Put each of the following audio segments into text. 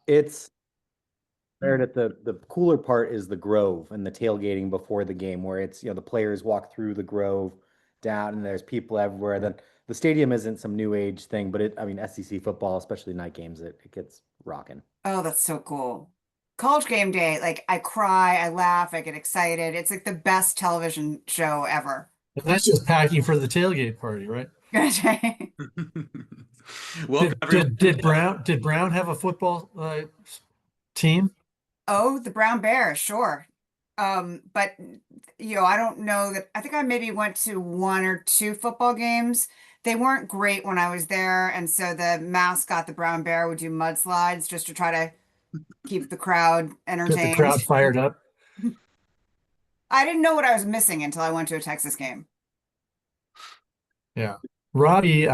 It's Meredith, the cooler part is the Grove and the tailgating before the game, where it's, the players walk through the Grove down and there's people everywhere. Then the stadium isn't some new age thing, but I mean, SEC football, especially night games, it gets rocking. Oh, that's so cool. College game day, like I cry, I laugh, I get excited. It's like the best television show ever. And that's just packing for the tailgate party, right? Welcome, Did everyone. did did Brown have a football team? Oh, the Brown Bears, sure. But I don't know that I think I maybe went to one or two football games. They weren't great when I was there, and so the mascot, the brown bear, would do mudslides just to try to keep the crowd Get the entertained. crowd fired up. I didn't know what I was missing until I went to a Texas game. Yeah. Robbie,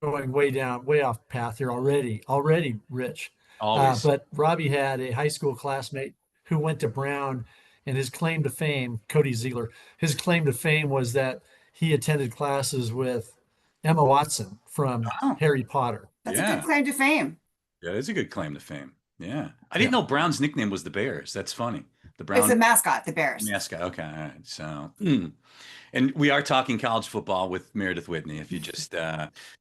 going way off path here already rich. Always. But Robbie had a high school classmate who went to Brown, and his claim to fame, Cody Ziegler, his claim to fame was that he attended classes with Emma Watson from Oh, Harry Potter. That's a good yeah. claim to fame. Yeah, it's a good claim to fame. Yeah. I Yeah. didn't know Brown's nickname was the Bears. That's funny. The It's the Brown mascot, the Bears. mascot. Okay. All right. So, and we are talking college football with Meredith Whitney. If you just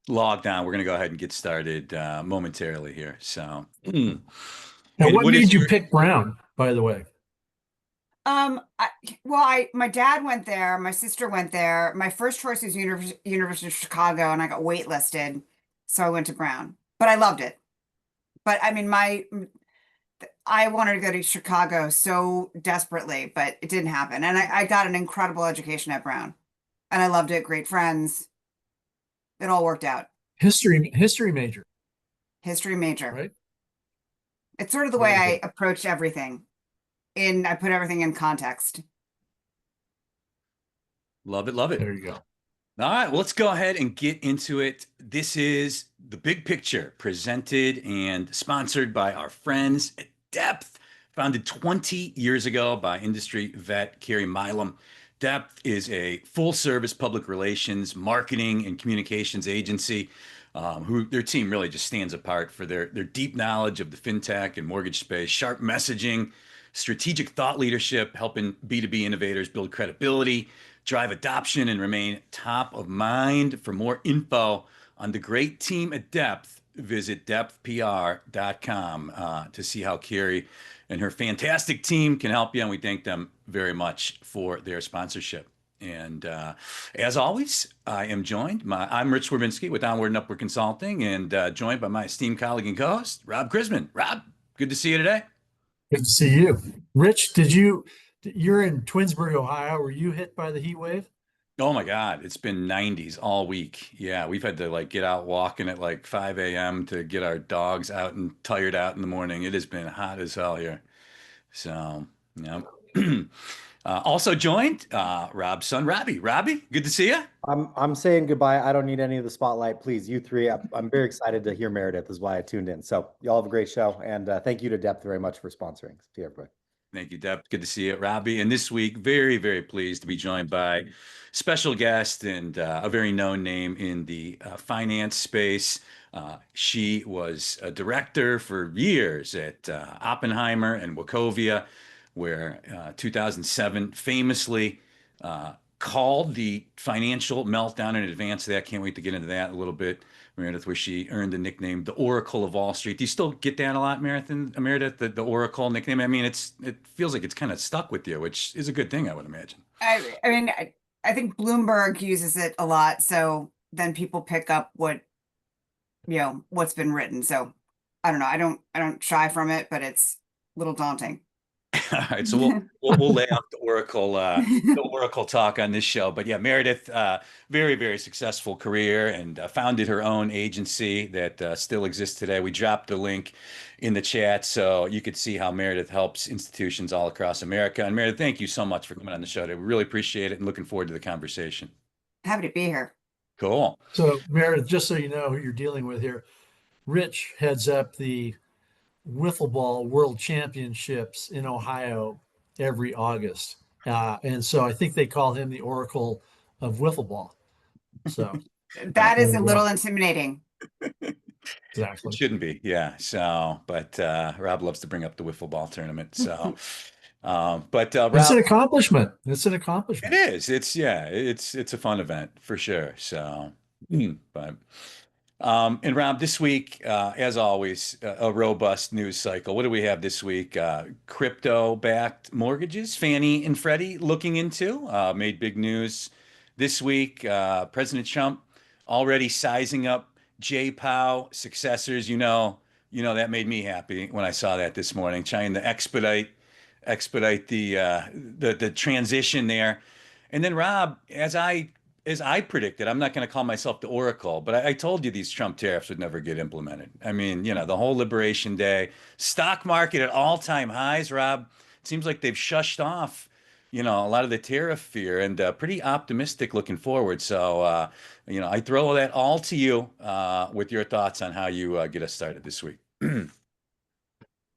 logged on, we're going to go ahead and get started momentarily here. So, Now, and what what is made you your, pick Brown, by the way? My dad went there, my sister went there. My first choice was University of Chicago, and I got waitlisted, so I went to Brown. But I loved it. But I mean, I wanted to go to Chicago so desperately, but it didn't happen. And I got an incredible education at Brown, and I loved it. Great friends. It all worked out. History major, History major. right? It's sort of the way Very I good. approach everything. I put everything in context. love it, love it. There you go. All right, well, let's go ahead and get into it. This is the big picture presented and sponsored by our friends at Depth, founded 20 years ago by industry vet Carrie Milam. Depth is a full service public relations, marketing, and communications agency who their team really just stands apart for their deep knowledge of the fintech and mortgage space, sharp messaging, strategic thought leadership, helping B2B innovators build credibility, drive adoption, and remain top of mind. For more info on the great team at Depth, visit depthpr.com to see how Carrie and her fantastic team can help you. And we thank them very much for their sponsorship. And as always, I'm Rich Swerbinsky with Onward and Upward Consulting, and joined by my esteemed colleague and co-host, Rob Chrisman. Rob, good to see you today. Good to see you. Rich, you're in Twinsburg, Ohio. Were you hit by the heat wave? Oh my God, it's been 90s all week. Yeah, we've had to like get out walking at like 5 a.m. to get our dogs out and tired out in the morning. It has been hot as hell here. So, yeah. Also joined, Rob's son, Robbie. Robbie, good to see you. I'm saying goodbye. I don't need any of the spotlight, please. You three. I'm very excited to hear Meredith. Is why I tuned in. So y'all have a great show, and thank you to Depth very much for sponsoring. See you, everybody. Thank you, Deb. Good to see you, Robbie. And this week, very, very pleased to be joined by special guest and a very known name in the finance space. She was a director for years at Oppenheimer and Wachovia, where 2007 famously called the financial meltdown in advance of that. Can't wait to get into that a little bit. Meredith, where she earned the nickname the Oracle of Wall Street. Do you still get that a lot, Meredith, the Oracle nickname? I mean, it feels like it's kind of stuck with you, which is a good thing, I would imagine. I think Bloomberg uses it a lot, so then people pick up what's been written. So I don't know. I don't shy from it, but it's a little daunting. All right, so we'll lay out the Oracle talk on this show. But yeah, Meredith, very very successful career, and founded her own agency that still exists today. We dropped the link in the chat so you could see how Meredith helps institutions all across America. And Meredith, thank you so much for coming on the show today. We really appreciate it and looking forward to the conversation. Happy to be here. Cool. So, Meredith, just so you know who you're dealing with here, Rich heads up the Wiffle Ball World Championships in Ohio every August. And so I think they call him the Oracle of Wiffle Ball. So That there is you a go. little intimidating. Exactly. Shouldn't be, yeah. So, but Rob loves to bring up the wiffle ball tournament. So, but It's Rob, an accomplishment. It's an it accomplishment. is. It's yeah. It's a fun event for sure. So, but and Rob, this week, as always, a robust news cycle. What do we have this week? Crypto-backed mortgages, Fannie and Freddie looking into, made big news this week. President Trump already sizing up Jay Powell successors. That made me happy when I saw that this morning, trying to expedite the transition there. And then Rob, as I predicted, I'm not going to call myself the oracle, but I told you these Trump tariffs would never get implemented. I mean, the whole Liberation Day, stock market at all-time highs, Rob. It seems like they've shushed off, a lot of the tariff fear, and pretty optimistic looking forward. So, I throw that all to you with your thoughts on how you get us started this week.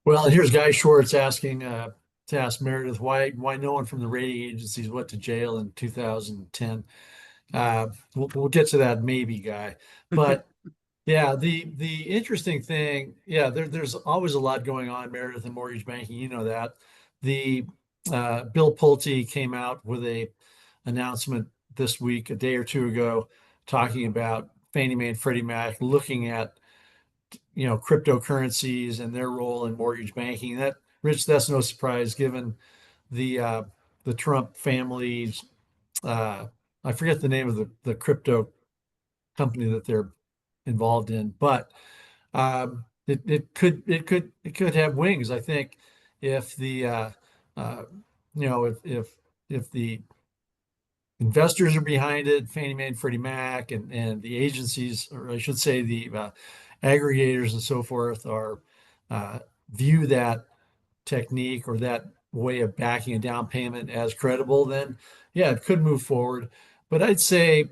Well, here's Guy Schwartz asking to ask Meredith why no one from the rating agencies went to jail in 2010. We'll get to that maybe, Guy. But yeah, the interesting thing, yeah, there's always a lot going on, Meredith, in mortgage banking. You know that. The Bill Pulte came out with a announcement this week, a day or two ago, talking about Fannie Mae and Freddie Mac looking at cryptocurrencies and their role in mortgage banking. That's no surprise given the Trump family's I forget the name of the crypto company that they're involved in, but it could have wings. I think if the uh, if the investors are behind it, Fannie Mae and Freddie Mac, and the agencies, or I should say the aggregators and so forth, are view that technique or that way of backing a down payment as credible, then yeah, it could move forward. But I'd say,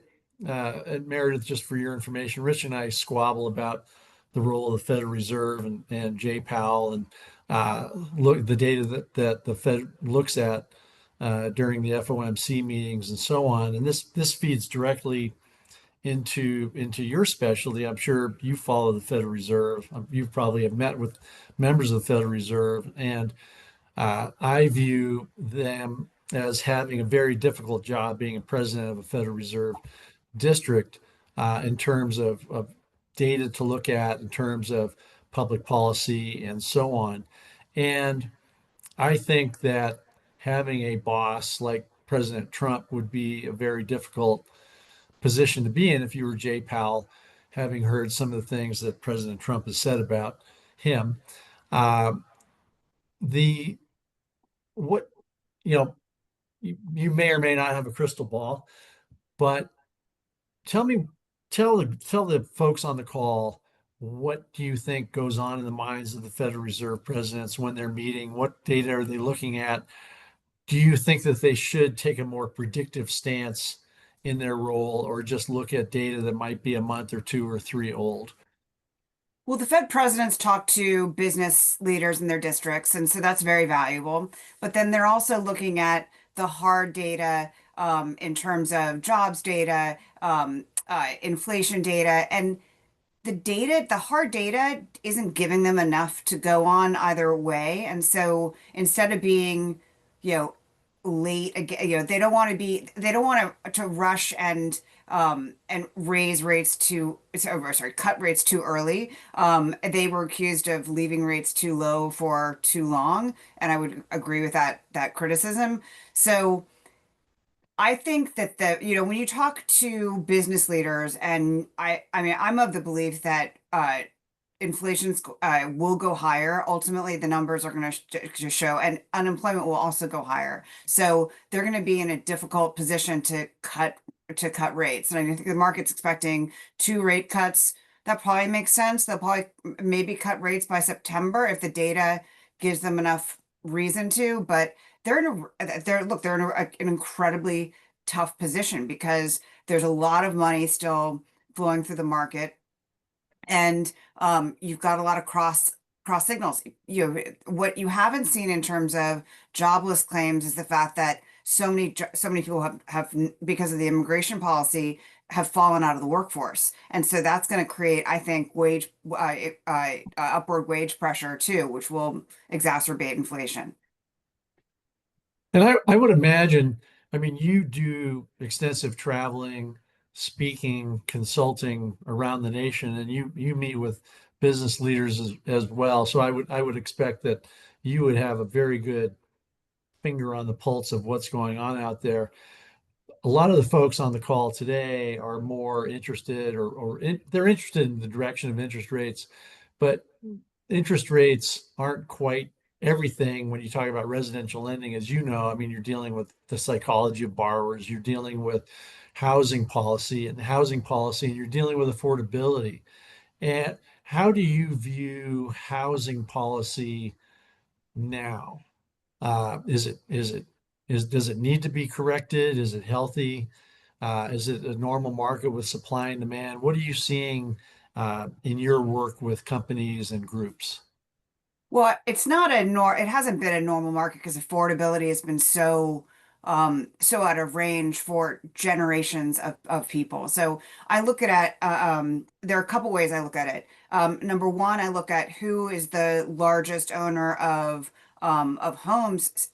and Meredith, just for your information, Rich and I squabble about the role of the Federal Reserve and Jay Powell and look the data that the Fed looks at during the FOMC meetings and so on. And this feeds directly into your specialty. I'm sure you follow the Federal Reserve. You probably have met with members of the Federal Reserve, and I view them as having a very difficult job being a president of a Federal Reserve district in terms of data to look at, in terms of public policy, and so on. And I think that having a boss like President Trump would be a very difficult position to be in if you were Jay Powell, having heard some of the things that President Trump has said about him. Uh, the what you know, you may or may not have a crystal ball, but tell me, tell the folks on the call, what do you think goes on in the minds of the Federal Reserve presidents when they're meeting? What data are they looking at? Do you think that they should take a more predictive stance in their role, or just look at data that might be a month or two or three old? Well, the Fed presidents talk to business leaders in their districts, and so that's very valuable. But then they're also looking at the hard data in terms of jobs data, inflation data, and the hard data isn't giving them enough to go on either way. And so instead of being, you know, late again, they don't want to rush and raise rates cut rates too early. They were accused of leaving rates too low for too long, and I would agree with that criticism. So I think that when you talk to business leaders, and I mean, I'm of the belief that inflation will go higher. Ultimately, the numbers are going to show, and unemployment will also go higher. So they're going to be in a difficult position to cut rates. And I think the market's expecting 2 rate cuts. That probably makes sense. They'll probably maybe cut rates by September if the data gives them enough reason to. But they're in an incredibly tough position because there's a lot of money still flowing through the market, and you've got a lot of cross signals. What you haven't seen in terms of jobless claims is the fact that so many people have because of the immigration policy, have fallen out of the workforce. And so that's going to create, I think, upward wage pressure too, which will exacerbate inflation. And I would imagine, I mean, you do extensive traveling, speaking, consulting around the nation, and you meet with business leaders as well. So I would expect that you would have a very good finger on the pulse of what's going on out there. A lot of the folks on the call today are more interested they're interested in the direction of interest rates, but interest rates aren't quite everything when you talk about residential lending. As you know, I mean, you're dealing with the psychology of borrowers, you're dealing with housing policy, and you're dealing with affordability. And how do you view housing policy now? Does it need to be corrected? Is it healthy? Is it a normal market with supply and demand? What are you seeing in your work with companies and groups? Well, it's not it hasn't been a normal market because affordability has been so out of range for generations of people. So I look at it, there are a couple ways I look at it. Number one, I look at who is the largest owner of homes.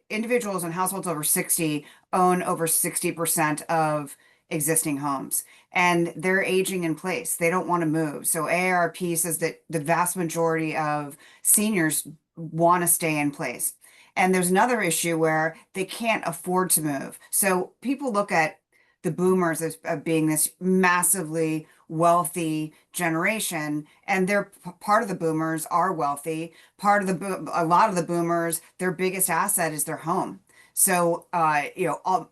Individuals and households over 60 own over 60% of existing homes, and they're aging in place. They don't want to move. So AARP says that the vast majority of seniors want to stay in place. And there's another issue where they can't afford to move. So people look at the boomers as being this massively wealthy generation, and part of the boomers are wealthy. A lot of the boomers, their biggest asset is their home. So, all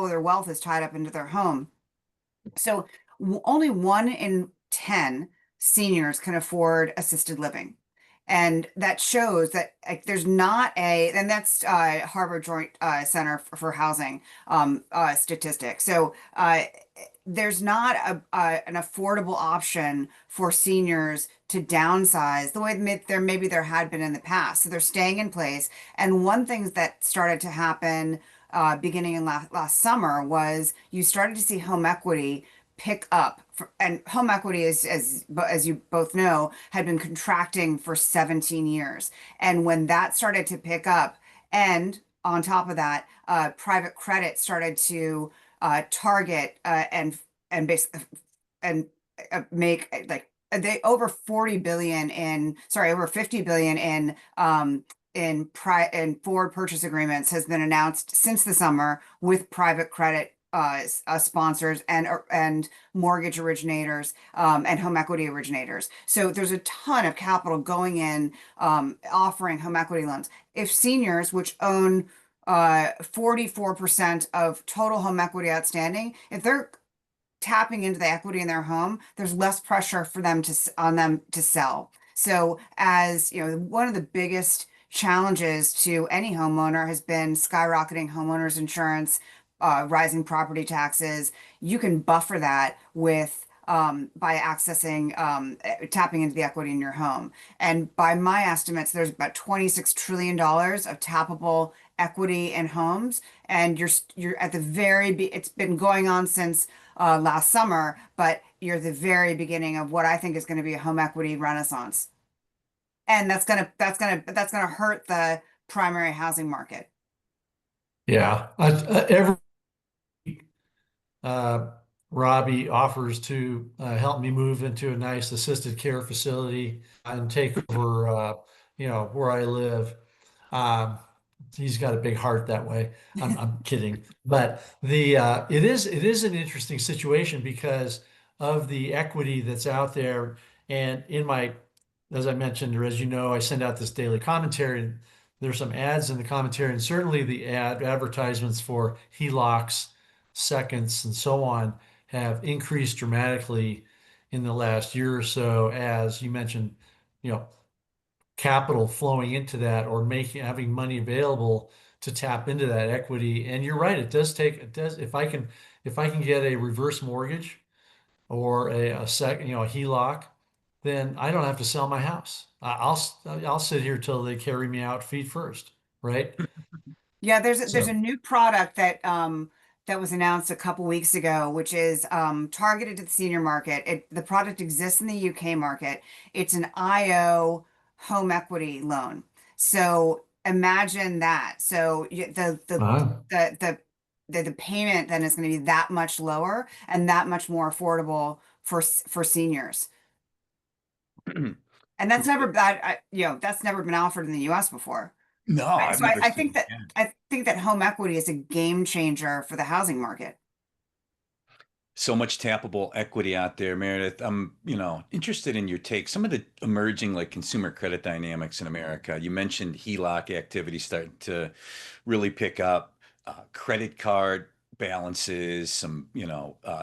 of their wealth is tied up into their home. So only 1 in 10 seniors can afford assisted living. And that shows that there's not and that's Harvard Joint Center for Housing statistics. So there's not an affordable option for seniors to downsize the way maybe there had been in the past. So they're staying in place. And one thing that started to happen beginning in last summer was you started to see home equity pick up. And home equity is, as you both know, had been contracting for 17 years. And when that started to pick up, and on top of that, private credit started to target and basically and make like they over 40 billion in sorry over 50 billion in forward purchase agreements has been announced since the summer with private credit sponsors and mortgage originators and home equity originators. So there's a ton of capital going in offering home equity loans. If seniors, which own 44% of total home equity outstanding, if they're tapping into the equity in their home, there's less pressure for them on them to sell. So as you know, one of the biggest challenges to any homeowner has been skyrocketing homeowners insurance, rising property taxes. You can buffer that with by accessing tapping into the equity in your home. And by my estimates, there's about $26 trillion of tappable equity in homes. And you're at the it's been going on since last summer, but you're the very beginning of what I think is going to be a home equity renaissance. And that's gonna hurt the primary housing market. Yeah, every Robbie offers to help me move into a nice assisted care facility and take over, where I live. Um, he's got a big heart that way. I'm kidding, but it is an interesting situation because of the equity that's out there. And as I mentioned, or as you know, I send out this daily commentary, and there's some ads in the commentary, and certainly the advertisements for HELOCs, seconds, and so on have increased dramatically in the last year or so, as you mentioned, you know, capital flowing into that or having money available to tap into that equity. And you're right, it does, if I can get a reverse mortgage or a second, a HELOC, then I don't have to sell my house. I'll sit here till they carry me out feet first, right? Yeah, there's a So, new product that that was announced a couple weeks ago, which is targeted to the senior market. The product exists in the UK market. It's an IO home equity loan. So imagine that. So Wow. the payment then is going to be that much lower and that much more affordable for seniors. And that's never that that's never been offered in the US before. No, I've So I, never I seen think that it. I think that home equity is a game changer for the housing market. So much tappable equity out there, Meredith. I'm, interested in your take. Some of the emerging like consumer credit dynamics in America. You mentioned HELOC activity starting to really pick up, credit card balances, some,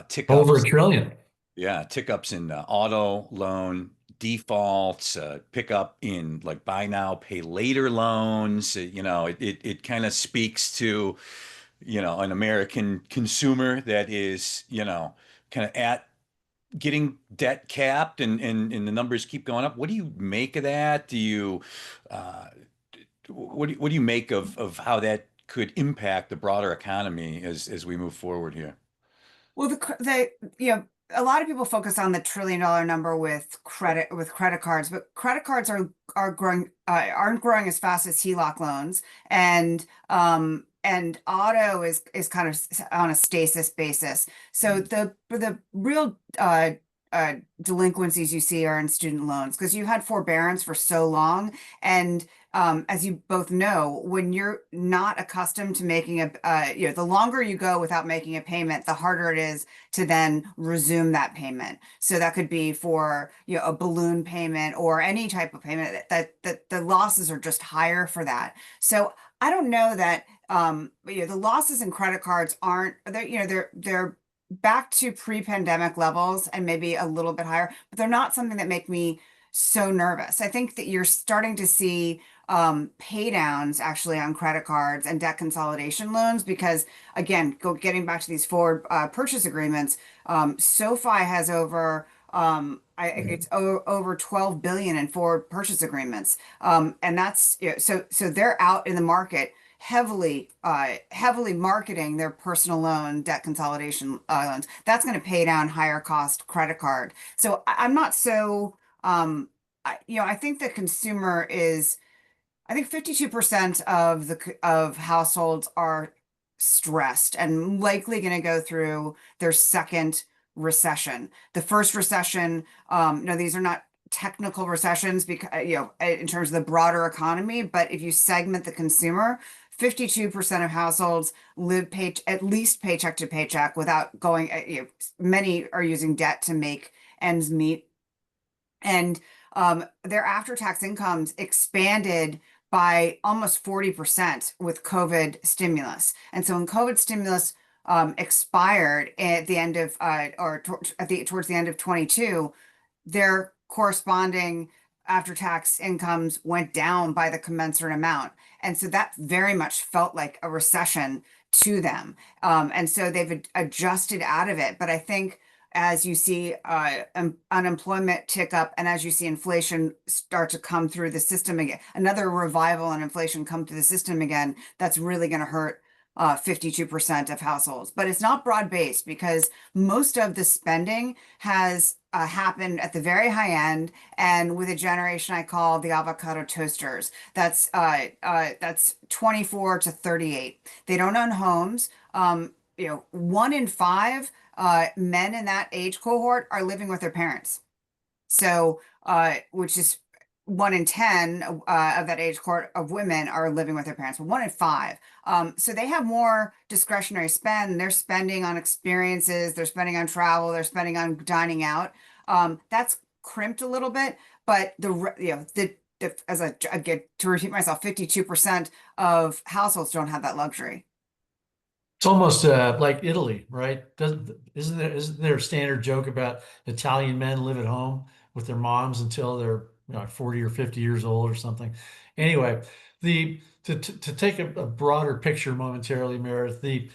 tick Over a ups. trillion. Yeah, tick ups in auto loan defaults, pick up in like buy now, pay later loans. It kind of speaks to an American consumer that is, kind of at getting debt capped and the numbers keep going up. What do you make of that? Do you, uh, what do you make of how that could impact the broader economy as we move forward here? Well, a lot of people focus on the $1 trillion number with credit cards, but credit cards are growing aren't growing as fast as HELOC loans, and auto is kind of on a stasis basis. So the real delinquencies you see are in student loans because you had forbearance for so long, and as you both know, when you're not accustomed to making the longer you go without making a payment, the harder it is to then resume that payment. So that could be for, a balloon payment or any type of payment that the losses are just higher for that. So I don't know that, the losses in credit cards aren't, they're back to pre-pandemic levels and maybe a little bit higher, but they're not something that make me so nervous. I think that you're starting to see pay downs actually on credit cards and debt consolidation loans because again, getting back to these forward purchase agreements, SoFi has over over 12 billion in forward purchase agreements. And that's so they're out in the market heavily marketing their personal loan debt consolidation loans. That's going to pay down higher cost credit card. So I'm not so I think the consumer is I think 52% of households are stressed and likely going to go through their second recession. The first recession, no, these are not technical recessions because in terms of the broader economy, but if you segment the consumer, 52% of households live at least paycheck to paycheck without going, many are using debt to make ends meet. And their after-tax incomes expanded by almost 40% with COVID stimulus. And so when COVID stimulus expired at the end of towards the end of 22, their corresponding after-tax incomes went down by the commensurate amount. And so that very much felt like a recession to them. And so they've adjusted out of it. But I think as you see unemployment tick up and as you see inflation start to come through the system again, another revival in inflation come through the system again, that's really going to hurt 52% of households. But it's not broad-based because most of the spending has happened at the very high end and with a generation I call the avocado toasters. That's 24 to 38. They don't own homes. 1 in 5 men in that age cohort are living with their parents. So, which is 1 in 10 of that age cohort of women are living with their parents, but 1 in 5. So they have more discretionary spend. They're spending on experiences, they're spending on travel, they're spending on dining out. That's crimped a little bit, but as I get to repeat myself, 52% of households don't have that luxury. It's almost like Italy, right? Isn't there a standard joke about Italian men live at home with their moms until they're 40 or 50 years old or something? Anyway, to take a broader picture momentarily, Meredith,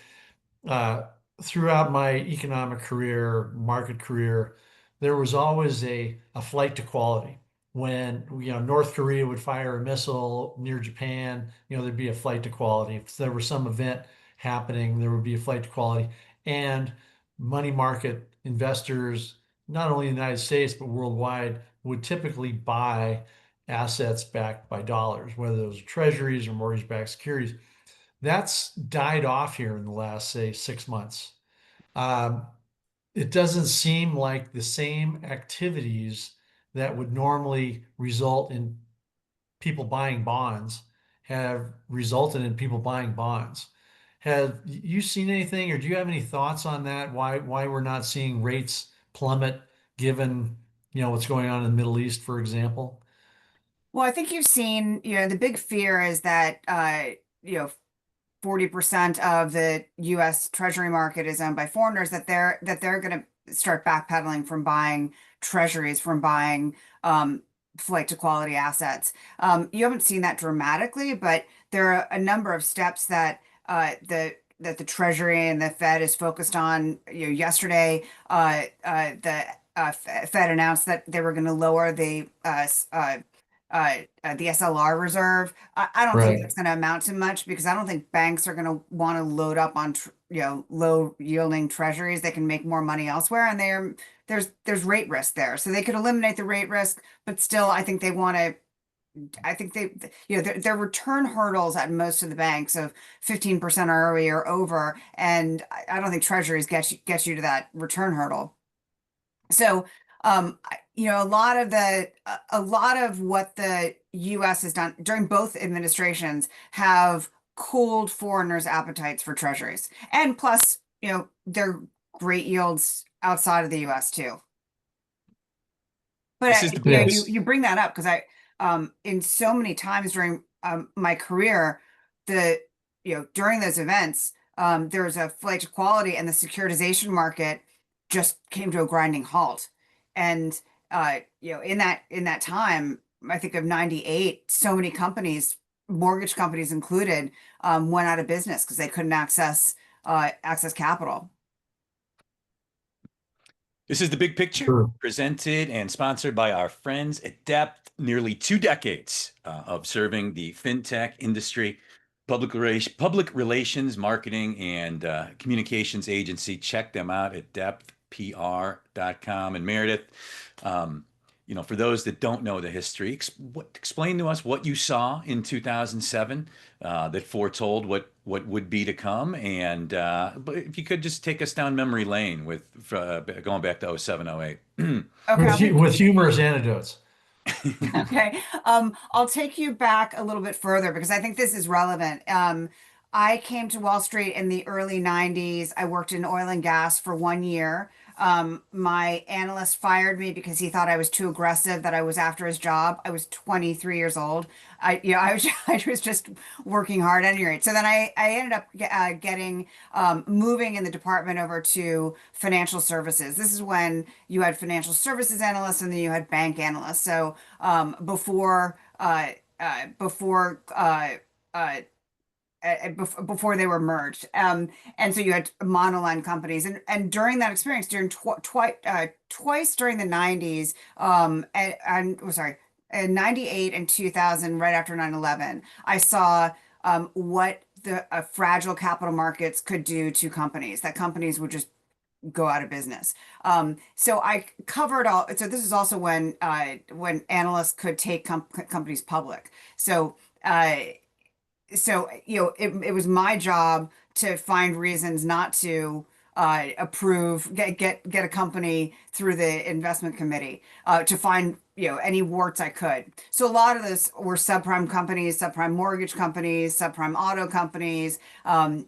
uh, throughout my economic career, market career, there was always a flight to quality. When North Korea would fire a missile near Japan, there'd be a flight to quality. If there was some event happening. There would be a flight to quality, and money market investors, not only in the United States, but worldwide, would typically buy assets backed by dollars, whether those are treasuries or mortgage-backed securities. That's died off here in the last, say, 6 months. It doesn't seem like the same activities that would normally result in people buying bonds have resulted in people buying bonds. Have you seen anything, or do you have any thoughts on that? Why we're not seeing rates plummet, given what's going on in the Middle East, for example? Well, I think you've seen, the big fear is that, 40% of the US Treasury market is owned by foreigners, that they're going to start backpedaling from buying treasuries, from buying flight to quality assets. You haven't seen that dramatically, but there are a number of steps that the Treasury and the Fed is focused on. Yesterday, the Fed announced that they were going to lower the SLR reserve. I don't think Right. that's going to amount to much, because I don't think banks are going to want to load up on low yielding treasuries. They can make more money elsewhere, and there's rate risk there, so they could eliminate the rate risk, but still, I think they want to. I think their return hurdles at most of the banks of 15% ROE or over, and I don't think treasuries get you to that return hurdle. So, a lot of what the U.S. has done during both administrations have cooled foreigners' appetites for treasuries, and plus, they're great yields outside of the U.S. too. But This is the Yes. you bring that up because in so many times during my career, during those events, there was a flight to quality, and the securitization market just came to a grinding halt. And in that time, I think of 98, so many companies, mortgage companies included, went out of business because they couldn't access capital. This is the big picture, Sure. presented and sponsored by our friends at Depth. Nearly 2 decades of serving the fintech industry, public relations, marketing, and communications agency. Check them out at depthpr.com. And Meredith, for those that don't know the history, explain to us what you saw in 2007 that foretold what would be to come. And but if you could just take us down memory lane with going back to 07, 08. Okay, With humorous anecdotes. okay. I'll take you back a little bit further because I think this is relevant. I came to Wall Street in the early 90s. I worked in oil and gas for 1 year. My analyst fired me because he thought I was too aggressive, that I was after his job. I was 23 years old. I was just working hard at any rate. So then I ended up getting moving in the department over to financial services. This is when you had financial services analysts and then you had bank analysts. So before before they were merged. And so you had monoline companies, and during that experience, during twice during the 90s, in 98 and 2000, right after 9/11, I saw what the fragile capital markets could do to companies, that companies would just go out of business. So I covered all. So this is also when analysts could take companies public. So it was my job to find reasons not to get a company through the investment committee, to find any warts I could. So a lot of this were subprime companies, subprime mortgage companies, subprime auto companies. I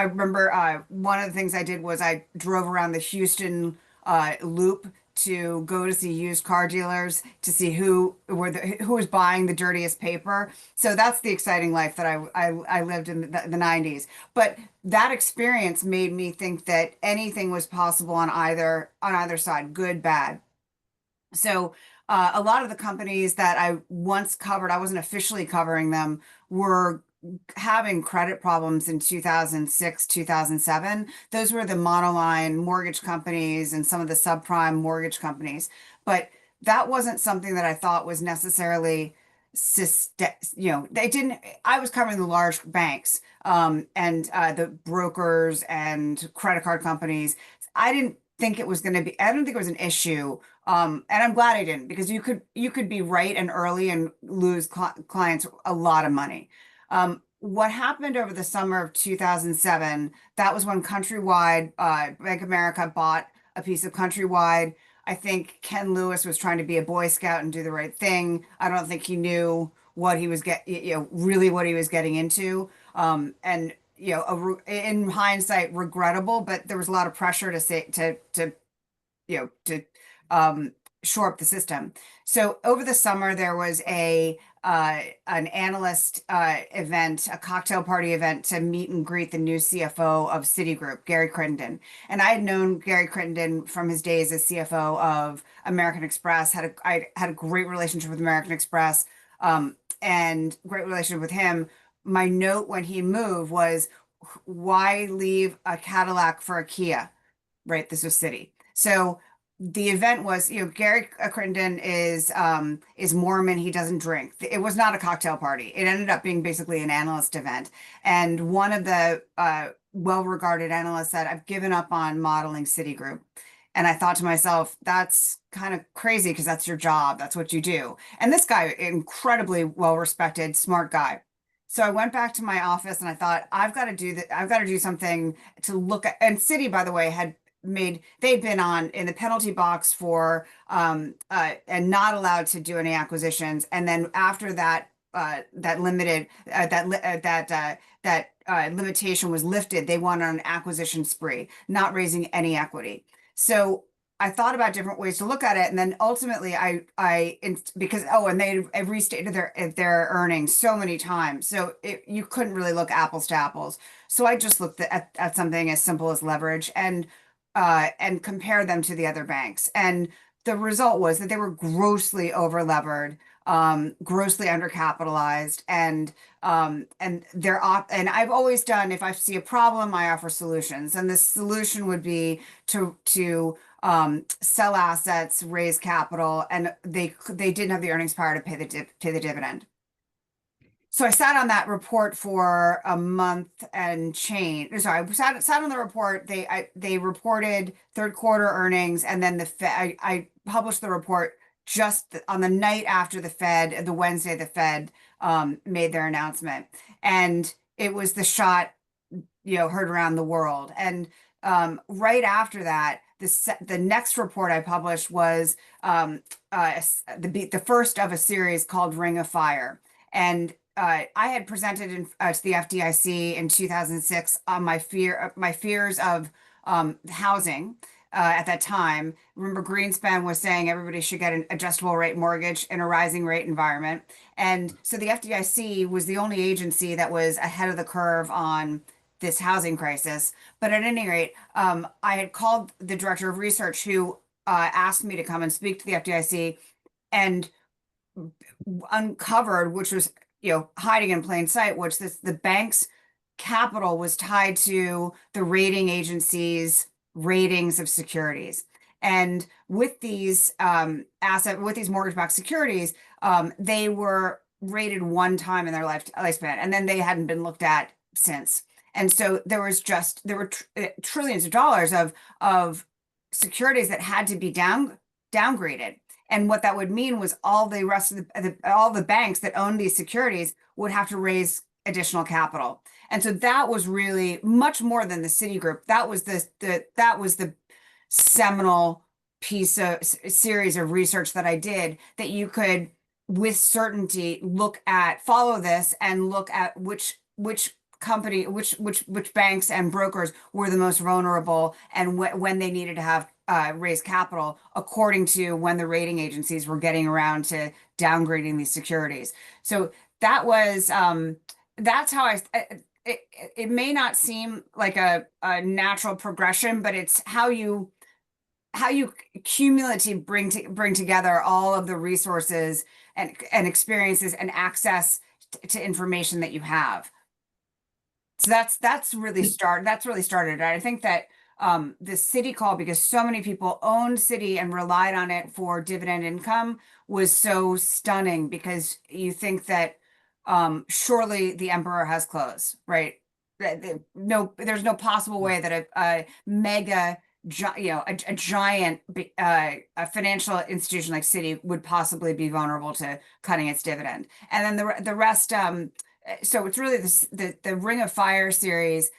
remember one of the things I did was I drove around the Houston loop to go to see used car dealers to see who was buying the dirtiest paper. So that's the exciting life that I lived in the 90s. But that experience made me think that anything was possible on either side, good, bad. So a lot of the companies that I once covered, I wasn't officially covering them, were having credit problems in 2006, 2007. Those were the monoline mortgage companies and some of the subprime mortgage companies. But that wasn't something that I thought was necessarily they didn't, I was covering the large banks, and the brokers and credit card companies. I didn't think it was going to be, I don't think it was an issue. And I'm glad I didn't, because you could be right and early and lose clients a lot of money. What happened over the summer of 2007, that was when Countrywide, Bank of America bought a piece of Countrywide. I think Ken Lewis was trying to be a Boy Scout and do the right thing. I don't think he knew what he was really what he was getting into. And in hindsight, regrettable, but there was a lot of pressure to say to shore up the system. So over the summer, there was an analyst event, a cocktail party event to meet and greet the new CFO of Citigroup, Gary Crittenden. And I had known Gary Crittenden from his days as CFO of American Express. I had a great relationship with American Express, and great relationship with him. My note when he moved was, why leave a Cadillac for a Kia? Right, this was Citi. So the event was, Gary Crittenden is Mormon. He doesn't drink. It was not a cocktail party. It ended up being basically an analyst event. And one of the well-regarded analysts said, "I've given up on modeling Citigroup." And I thought to myself, that's kind of crazy, because that's your job. That's what you do. And this guy, incredibly well-respected, smart guy. So I went back to my office and I thought, I've got to do that. I've got to do something to look at. And Citi, by the way, they'd been in the penalty box for and not allowed to do any acquisitions. And then after that, that limitation was lifted, they went on an acquisition spree, not raising any equity. So I thought about different ways to look at it, and then ultimately and they restated their earnings so many times, so you couldn't really look apples to apples. So I just looked at something as simple as leverage and compare them to the other banks. And the result was that they were grossly over-levered, grossly undercapitalized, and I've always done, if I see a problem, I offer solutions. And the solution would be to sell assets, raise capital, and they didn't have the earnings power to pay the dividend. So I sat on that report for a month and change. Sorry, I sat on the report. They reported third quarter earnings, and then I published the report just on the night after the Wednesday the Fed made their announcement, and it was the shot heard around the world. And right after that, the next report I published was the first of a series called Ring of Fire, and I had presented to the FDIC in 2006 on my fears of housing at that time. Remember, Greenspan was saying everybody should get an adjustable rate mortgage in a rising rate environment. And so the FDIC was the only agency that was ahead of the curve on this housing crisis. But at any rate, I had called the director of research, who asked me to come and speak to the FDIC, and uncovered, which was hiding in plain sight, which the bank's capital was tied to the rating agency's ratings of securities. And with these mortgage-backed securities, they were rated one time in their lifespan, and then they hadn't been looked at since. And so there were trillions of dollars of securities that had to be downgraded. And what that would mean was all the rest of all the banks that owned these securities would have to raise additional capital. And so that was really much more than the Citigroup. That was the seminal series of research that I did, that you could with certainty follow this and look at which banks and brokers were the most vulnerable, and when they needed to have raise capital, according to when the rating agencies were getting around to downgrading these securities. So that's how it may not seem like a natural progression, but it's how you cumulatively bring together all of the resources and experiences and access to information that you have. So that's really started. I think that the city call, because so many people owned city and relied on it for dividend income, was so stunning, because you think that surely the emperor has clothes, right? No, there's no possible way that a mega a giant a financial institution like Citi would possibly be vulnerable to cutting its dividend. And then the rest, so it's really the Ring of Fire series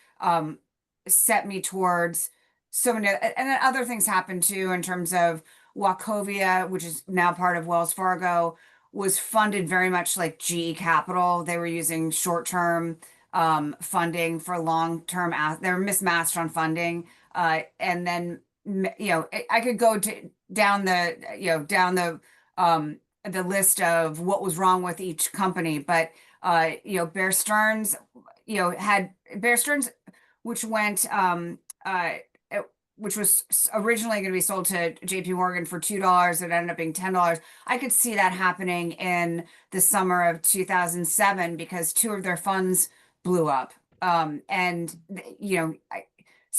set me towards so many, and then other things happened too, in terms of Wachovia, which is now part of Wells Fargo, was funded very much like GE Capital. They were using short-term funding for long-term. They're mismatched on funding. And then, I could go down the list of what was wrong with each company, but Bear Stearns, had Bear Stearns, which went which was originally going to be sold to JP Morgan for $2. It ended up being $10. I could see that happening in the summer of 2007, because two of their funds blew up. So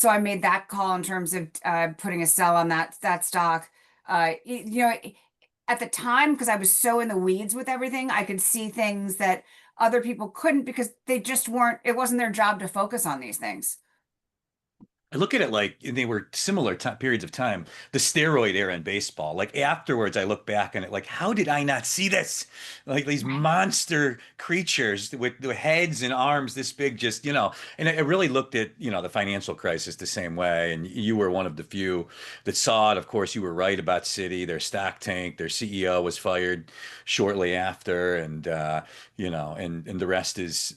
I made that call in terms of putting a sell on that stock. At the time, because I was so in the weeds with everything, I could see things that other people couldn't, because they just weren't, it wasn't their job to focus on these things. I look at it like they were similar periods of time. The steroid era in baseball. Like afterwards, I look back on it like, how did I not see this? Like these monster creatures with the heads and arms this big, just, and I really looked at, the financial crisis the same way. And you were one of the few that saw it. Of course, you were right about Citi. Their stock tanked. Their CEO was fired shortly after. And, and the rest is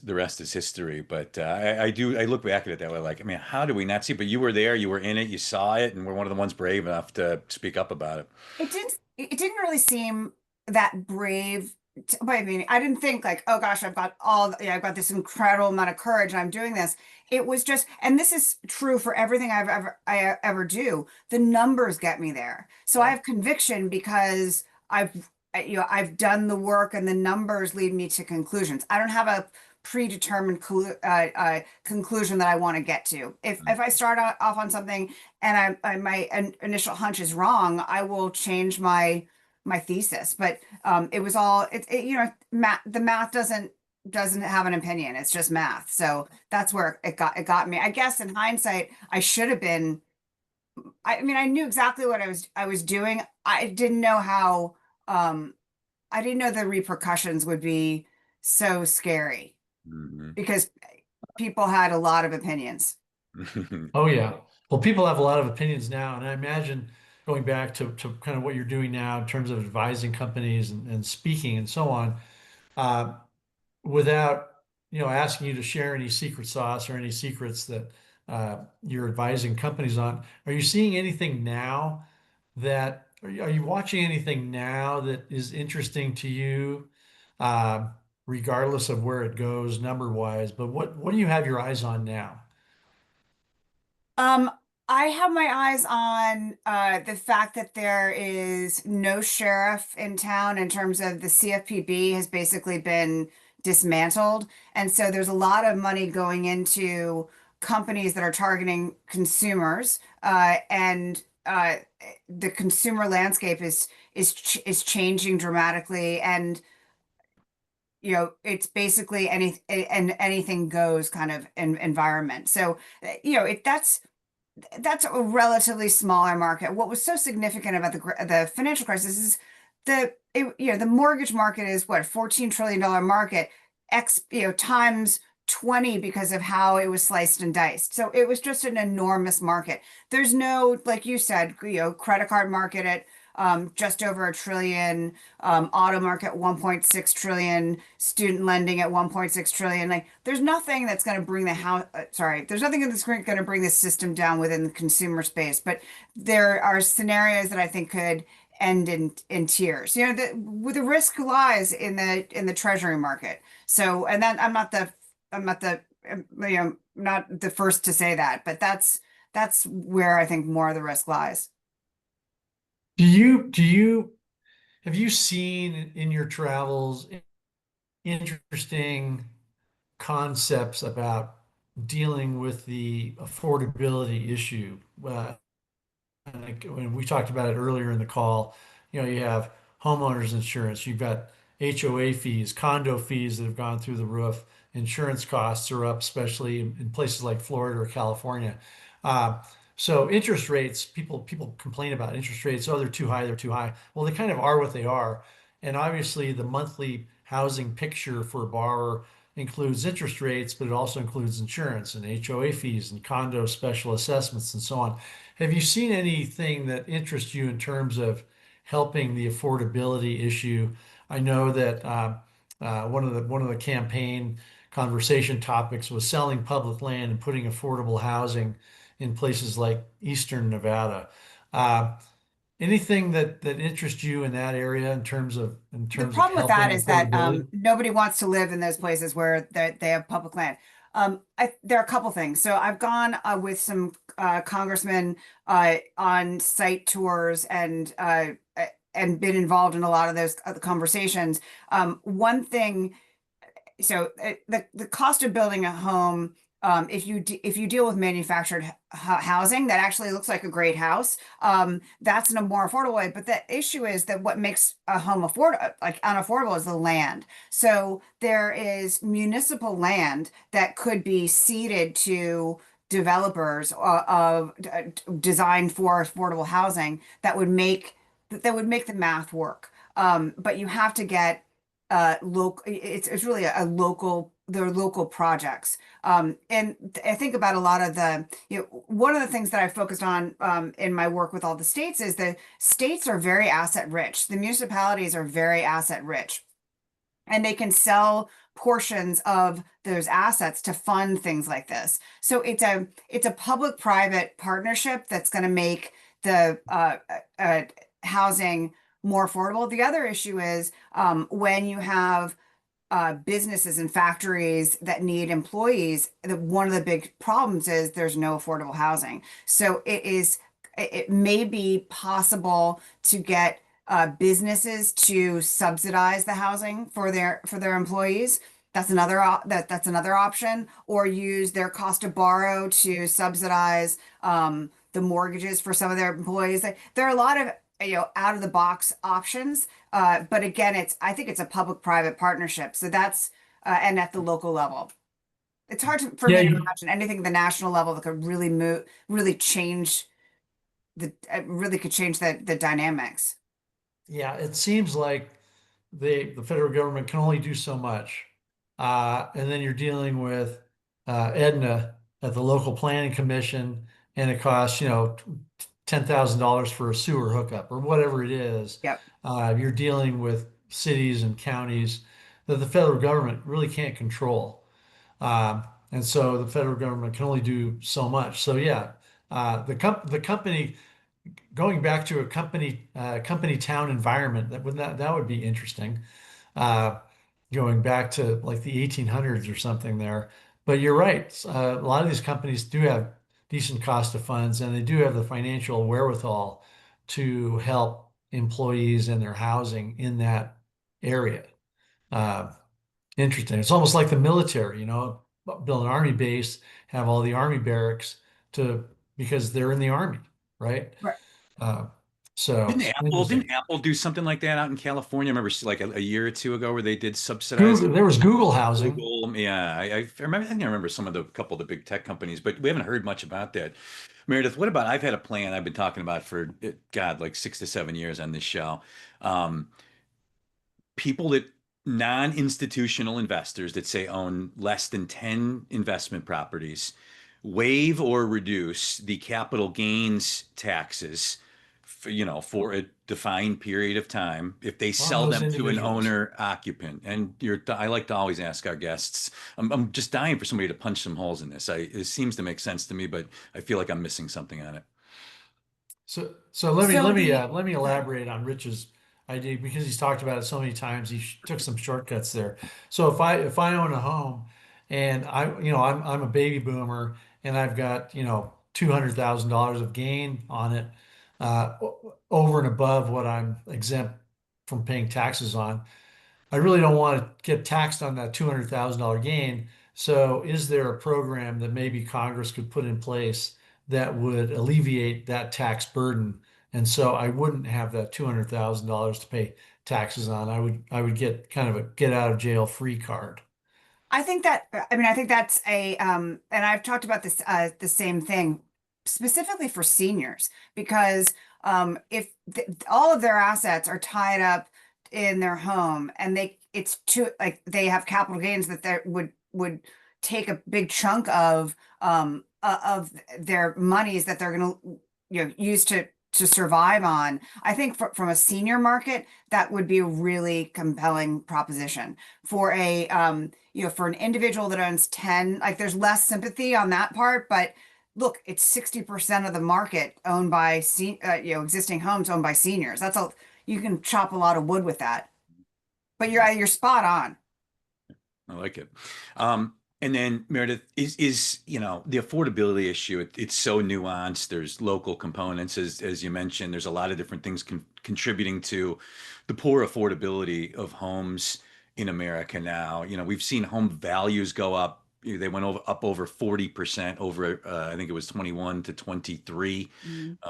history. But I look back at it that way. Like, I mean, how do we not see? But you were there, you were in it, you saw it, and were one of the ones brave enough to speak up about it. It didn't really seem that brave. But I mean, I didn't think like, oh gosh, I've got this incredible amount of courage and I'm doing this. It was just, and this is true for everything I ever do. The numbers get me there. So I have conviction because I've done the work, and the numbers lead me to conclusions. I don't have a predetermined conclusion that I want to get to. If I start off on something and my initial hunch is wrong, I will change my thesis. But it was all math. The math doesn't have an opinion. It's just math. So that's where it got me. I guess in hindsight, I should have been. I mean, I knew exactly what I was doing. I didn't know how. I didn't know the repercussions would be so scary. Mm-hmm. Because people had a lot of opinions. Oh yeah. Well, people have a lot of opinions now, and I imagine going back to kind of what you're doing now in terms of advising companies and speaking and so on, without asking you to share any secret sauce or any secrets that you're advising companies on. Are you seeing anything now that are you watching anything now that is interesting to you? Regardless of where it goes number wise, but what do you have your eyes on now? Um, I have my eyes on the fact that there is no sheriff in town, in terms of the CFPB has basically been dismantled. And so there's a lot of money going into companies that are targeting consumers, and the consumer landscape is changing dramatically. And it's basically anything goes kind of environment. So, that's a relatively smaller market. What was so significant about the financial crisis is the mortgage market is what, $14 trillion market, times 20, because of how it was sliced and diced. So it was just an enormous market. There's no, like you said, credit card market at just over $1 trillion, auto market 1.6 trillion, student lending at 1.6 trillion. Like, there's nothing that's going to bring there's nothing that's going to bring this system down within the consumer space. But there are scenarios that I think could end in tears. With the risk lies in the treasury market. So, and then I'm not the first to say that, but that's where I think more of the risk lies. Have you seen in your travels interesting concepts about dealing with the affordability issue. And when we talked about it earlier in the call, you have homeowners insurance, you've got HOA fees, condo fees that have gone through the roof. Insurance costs are up, especially in places like Florida or California. Uh, so interest rates, people complain about interest rates. Oh, they're too high, they're too high. Well, they kind of are what they are. And obviously, the monthly housing picture for a borrower includes interest rates, but it also includes insurance and HOA fees and condo special assessments and so on. Have you seen anything that interests you in terms of helping the affordability issue? I know that one of the campaign conversation topics was selling public land and putting affordable housing in places like Eastern Nevada. Uh, Anything that interests you in that area in The terms of problem with that helping is that affordability? nobody wants to live in those places where they have public land. There are a couple things. So I've gone with some congressmen on site tours and been involved in a lot of those conversations. One thing, the cost of building a home, if you deal with manufactured housing that actually looks like a great house, that's in a more affordable way. But the issue is that what makes a home unaffordable is the land. So there is municipal land that could be ceded to developers designed for affordable housing that would make the math work. But you have to get local. It's really a local. They're local projects. And I think about a lot of one of the things that I focused on in my work with all the states is the states are very asset rich. The municipalities are very asset rich, and they can sell portions of those assets to fund things like this. So it's a public-private partnership that's going to make the housing more affordable. The other issue is when you have businesses and factories that need employees, one of the big problems is there's no affordable housing. So it may be possible to get businesses to subsidize the housing for their employees. That's another option, or use their cost to borrow to subsidize the mortgages for some of their employees. There are a lot of out of the box options, but again, I think it's a public-private partnership. So that's and at the local level, it's hard for Yeah, me to imagine anything at the national level that could really change really could change the dynamics. yeah, it seems like the federal government can only do so much. And then you're dealing with Edna at the local planning commission, and it costs, $10,000 for a sewer hookup or whatever it is. Yep. You're dealing with cities and counties that the federal government really can't control. And so the federal government can only do so much. So yeah, the company going back to a company town environment that would be interesting. Uh, Going back to like the 1800s or something there. But you're right. A lot of these companies do have decent cost of funds, and they do have the financial wherewithal to help employees and their housing in that area. Uh, Interesting. It's almost like the military, build an army base, have all the army barracks to because they're in the army, right? Right. Uh, so Didn't interesting. Apple do something like that out in California? I remember like a year or two ago where they did subsidize Google, there was Google housing. Google. Yeah, I think I remember some of the couple of the big tech companies, but we haven't heard much about that. Meredith, what about I've had a plan I've been talking about for God, like 6 to 7 years on this show. Um, People that non-institutional investors that say own less than 10 investment properties waive or reduce the capital gains taxes for a defined period of time if they On sell those them to an individuals. owner occupant. And I like to always ask our guests, I'm just dying for somebody to punch some holes in this. It seems to make sense to me, but I feel like I'm missing something on it. So let me So let me the let me elaborate on Rich's idea because he's talked about it so many times. He took some shortcuts there. So if I own a home and I'm a baby boomer and I've got $200,000 of gain on it, over and above what I'm exempt from paying taxes on. I really don't want to get taxed on that $200,000 gain. So is there a program that maybe Congress could put in place that would alleviate that tax burden? And so I wouldn't have that $200,000 to pay taxes on. I would get kind of a get out of jail free card. I think that, I mean, I think that's and I've talked about this, the same thing specifically for seniors, because if all of their assets are tied up in their home and it's too, like, they have capital gains that would take a big chunk of their monies that they're going to, use to survive on. I think from a senior market, that would be a really compelling proposition for for an individual that owns 10, like, there's less sympathy on that part, but look, it's 60% of the market owned by existing homes owned by seniors. You can chop a lot of wood with that. But you're spot on. I like it. And then Meredith, is the affordability issue, it's so nuanced. There's local components, as you mentioned. There's a lot of different things contributing to the poor affordability of homes in America now. We've seen home values go up. They went up over 40% over, I think it was 21 to 23.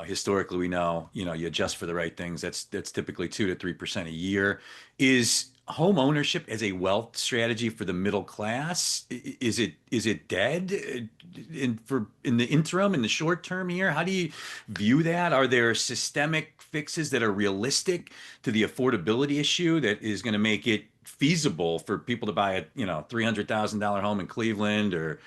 Historically, we know, you adjust for the right things. That's typically 2 to 3% a year. Is home ownership as a wealth strategy for the middle class, is it dead in the interim, in the short term here? How do you view that? Are there systemic fixes that are realistic to the affordability issue that is going to make it feasible for people to buy a $300,000 home in Cleveland, or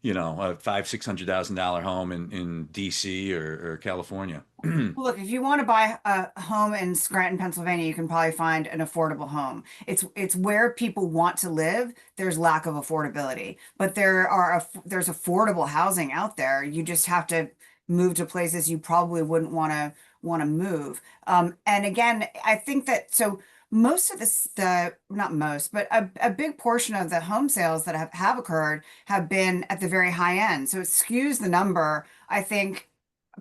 a $500,000-$600,000 home in DC or California? Well, look, if you want to buy a home in Scranton, Pennsylvania, you can probably find an affordable home. It's where people want to live. There's lack of affordability, but there's affordable housing out there. You just have to move to places you probably wouldn't want to move. And again, I think that most of not most, but a big portion of the home sales that have occurred have been at the very high end. So it skews the number, I think,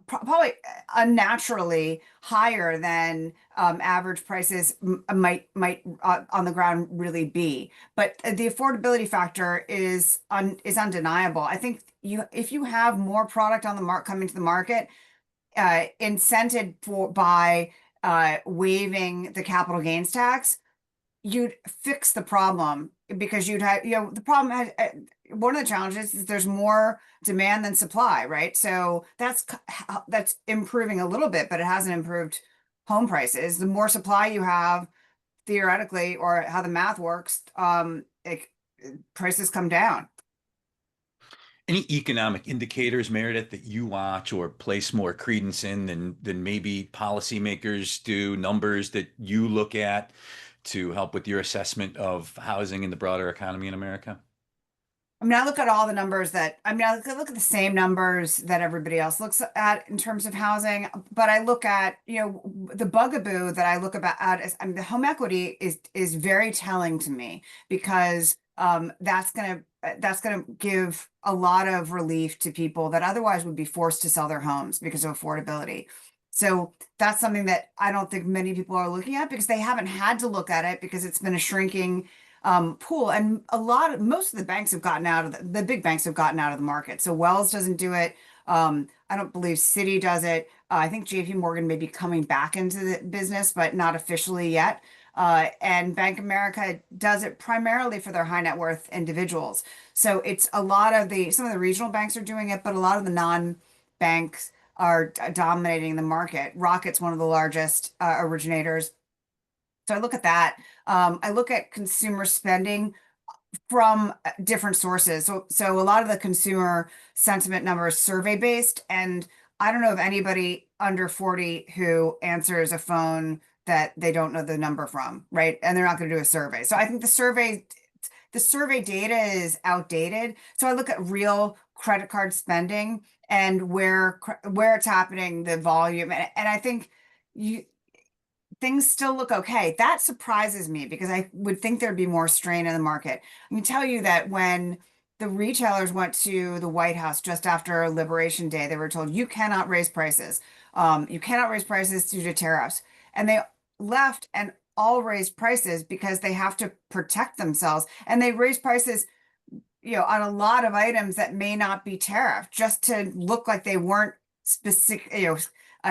probably unnaturally higher than average prices might on the ground really be. But the affordability factor is undeniable. I think if you have more product on the market coming to the market, incented by waiving the capital gains tax, you'd fix the problem, because you'd have, the problem one of the challenges is there's more demand than supply, right? So that's improving a little bit, but it hasn't improved home prices. The more supply you have, theoretically, or how the math works, prices come down. Any economic indicators, Meredith, that you watch or place more credence in than maybe policymakers do, numbers that you look at to help with your assessment of housing in the broader economy in America? I mean, I look at all the numbers I look at the same numbers that everybody else looks at in terms of housing, but I look at, the bugaboo that I look at is, the home equity is very telling to me, because that's gonna give a lot of relief to people that otherwise would be forced to sell their homes because of affordability. So that's something that I don't think many people are looking at, because they haven't had to look at it, because it's been a shrinking pool. And most of the banks have gotten out of the big banks have gotten out of the market. So Wells doesn't do it. I don't believe Citi does it. I think JP Morgan may be coming back into the business, but not officially yet. And Bank of America does it primarily for their high net worth individuals. So it's some of the regional banks are doing it, but a lot of the non-banks are dominating the market. Rocket's one of the largest originators. So I look at that. I look at consumer spending from different sources. So a lot of the consumer sentiment numbers survey based, and I don't know of anybody under 40 who answers a phone that they don't know the number from, right? And they're not going to do a survey. So I think the survey data is outdated. So I look at real credit card spending and where it's happening, the volume, and I think things still look okay. That surprises me, because I would think there'd be more strain in the market. I can tell you that when the retailers went to the White House just after Liberation Day, they were told, you cannot raise prices. You cannot raise prices due to tariffs. And they left and all raised prices because they have to protect themselves. And they raised prices on a lot of items that may not be tariff, just to look like they weren't specific,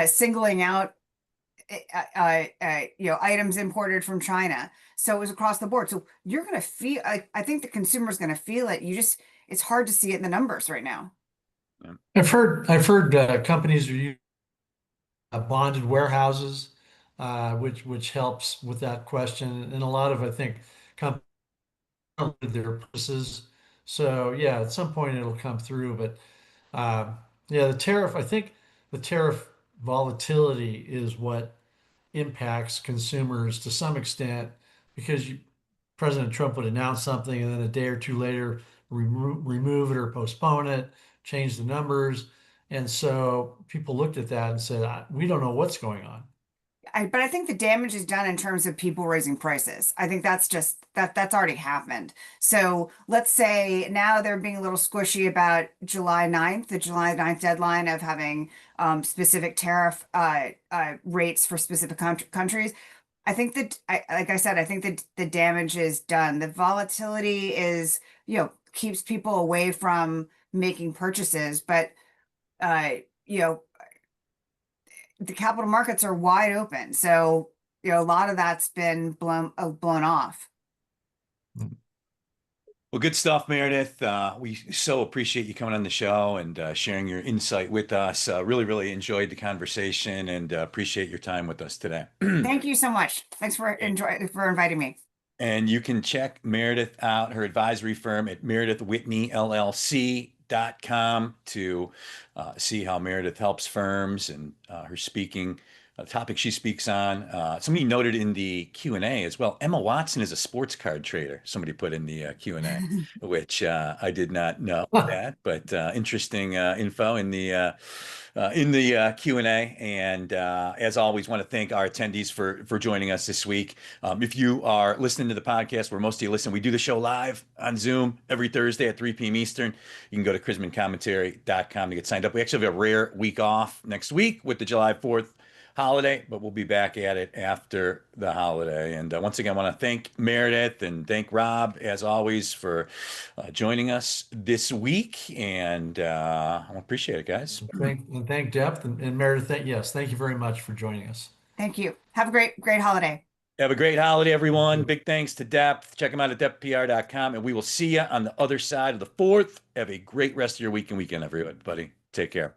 singling out items imported from China. So it was across the board. So you're going to feel, I think the consumer's going to feel it. It's hard to see it in the numbers right now. I've heard companies are using bonded warehouses, which helps with that question. And a lot of, I think, companies their purchases. So yeah, at some point it'll come through. But yeah, I think the tariff volatility is what impacts consumers to some extent because President Trump would announce something and then a day or two later remove it or postpone it, change the numbers. And so people looked at that and said, we don't know what's going on. But I think the damage is done in terms of people raising prices. I think that's already happened. So let's say now they're being a little squishy about July 9th, the July 9th deadline of having specific tariff rates for specific countries. I think that, like I said, I think that the damage is done. The volatility is, keeps people away from making purchases, but the capital markets are wide open. So, a lot of that's been blown off. Well, good stuff, Meredith. We so appreciate you coming on the show and sharing your insight with us. Really, really enjoyed the conversation and appreciate your time with us today. Thank you so much. Thanks for inviting me. And you can check Meredith out, her advisory firm at Meredith Whitney LLC.com to see how Meredith helps firms and her speaking topic she speaks on. Somebody noted in the Q&A as well, Emma Watson is a sports card trader. Somebody put in the Q&A, which I did not know that, but interesting info in the Q&A. And as always, want to thank our attendees for joining us this week. If you are listening to the podcast where most of you listen, we do the show live on Zoom every Thursday at 3 p.m. Eastern. You can go to chrismancommentary.com to get signed up. We actually have a rare week off next week with the July 4th holiday, but we'll be back at it after the holiday. And once again, I want to thank Meredith and thank Rob, as always, for joining us this week. And I appreciate it, guys. Thank Depth and Meredith. Thank you very much for joining us. Thank you. Have a great holiday. Have a great holiday, everyone. Big thanks to Depth. Check them out at depthpr.com, and we will see you on the other side of the 4th. Have a great rest of your week and weekend, everybody. Take care.